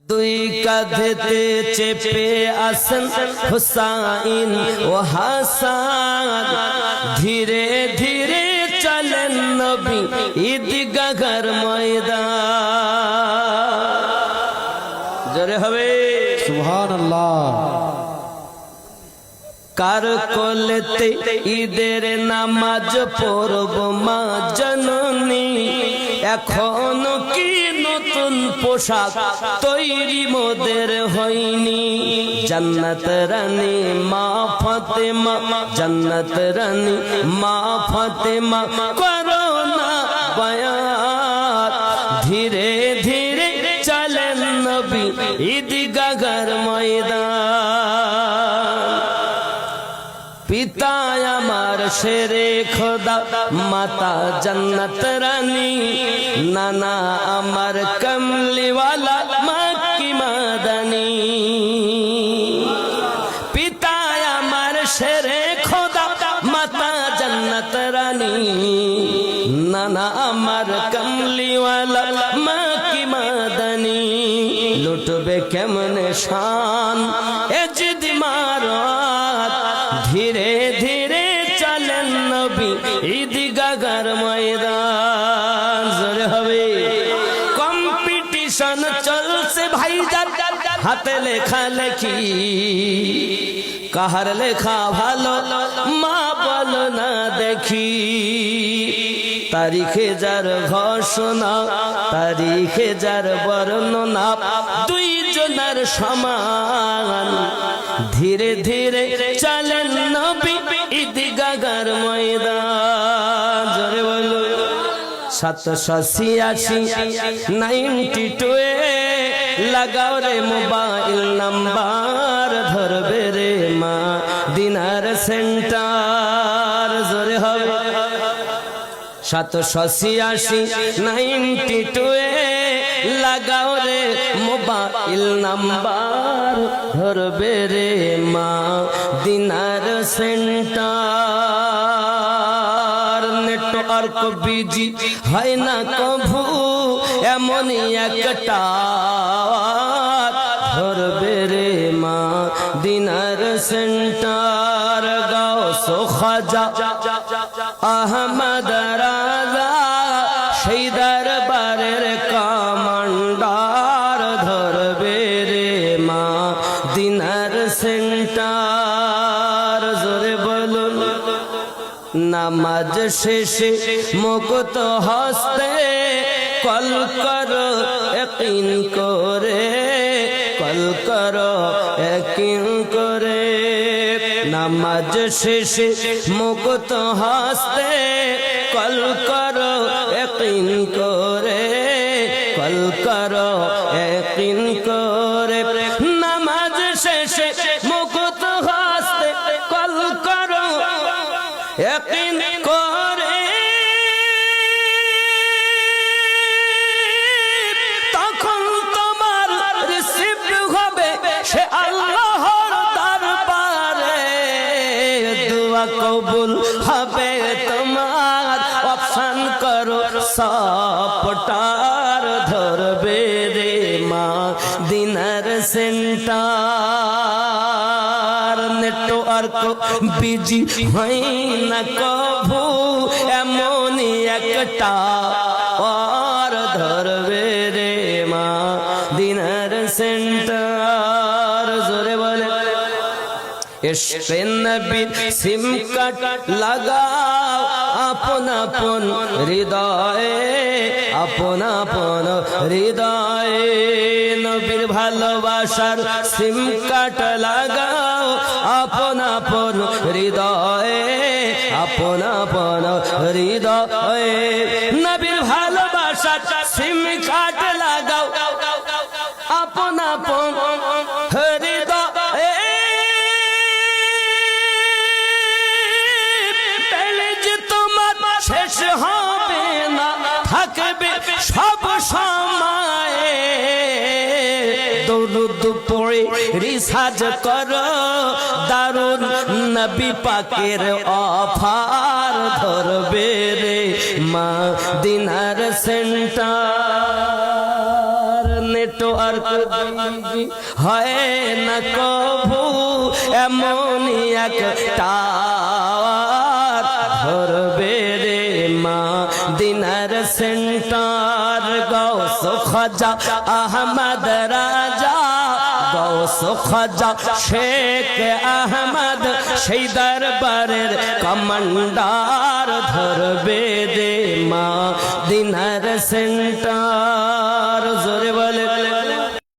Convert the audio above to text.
দুই কাঁধেতে চেপে আসেন হুসাইন ও হাসান, ধীরে ধীরে চলেন নবী ঈদগাহর ময়দান। জোরে হবে সুবহানাল্লাহ। কার কোলেতে ঈদের নামাজ পড়ব মা জননী, এখন কি নতুন পোশাক তৈরি মোদের হয়নি। জান্নাত রানী মা ফাতেমা, জান্নাত রানী মা ফাতেমা করো না বায়াত, ধীরে ধীরে চলেন নবী ঈদগাহর ময়দান। পিতা আমার শেরে খোদা, মাতা জান্নাত রানী, নানা আমার কমলিওয়ালা মক্কি মাদানী। পিতা আমার শেরে খোদা, মাতা জান্নাত রানী, নানা আমার কমলিওয়ালা মক্কি মাদানী। লুটবে কেমনে শান এ জিদ মারাত, ধীরে ধীরে চলেন নবী ঈদগাহর ময়দান। জোরে হবে। কম্পিটিশন চলছে ভাইজান, হাতে লেখা লেখি, কাহার লেখা ভালো মা বলো না দেখি। তারিখে যার ঘোষণা, তারিখে যার বর্ণনা, দুইজনের সমান, ধীরে ধীরে চলেন নবী ঈদগাহর ময়দান। জোরে বলো 786-92 লাগাও রে মোবাইল নাম্বার, ধরবে রে মা দিনার সেন্টার। জোরে হবে 786-92 লাগাও রে মোবাইল নাম্বার, ধরবে রে মা দিনার সেন্টার। নেটওয়ার্ক বিজি হয় না কভু, এমনই একটা ধরবে রে মা দিনার সেন্টার। গাউস খাজা আহমদ রাজা সেই দরবারের কমান্ডার, ধরবে রে মা দিনার সেন্টার। জোরে বলুন। নামাজ শেষে মুকুত হস্তে কল করো ইয়াকিন করে, কল করো ইয়াকিন করে। নামাজ শেষে মুকুত হস্তে কল করো ইয়াকিন করে, কল করো ইয়াকিন করে। নামাজ শেষে মুকুত হস্তে কল করো ইয়াকিন করে, তখন তোমার রিসিভ হবে সে আল্লাহর দরবারে, দোয়া কবুল হবে তোমার। অপশন করো সপটার, ধরবে রে মা দিনার সেন্টার। নেটওয়ার্ক বিজি হয় না কভু, এমনই একটা আর, ধরবে রে মা দিনার সেন্টার। জোরে বলে। ইশকে নবীর সিম কার্ড লাগাও আপন আপন হৃদয়ে, আপন আপন হৃদয়ে। নবীর ভালোবাসার সিম কার্ড লাগাও আপন আপন হৃদয়ে, আপন আপন হৃদয়ে। নবীর ভালোবাসার সিম কার্ড লাগাও আপন আপন হৃদয়ে। শেষ হবে না, থাকবে সব সময়। দরুদ পড়ে রিসার্চ করো, দারুন নবী পাকের অফার, ধরবে রে মা দিনার সেন্টার। নেটো আর কবি হয় না কভু এমনই একটা ধরবে রে মা দিনার সেন্টার গৌস খাজা আহমদ রাজা গৌস খাজা শেখ আহমদ সেই দরবারের কমান্ডার ধরবে রে মা দিনার সেন্টার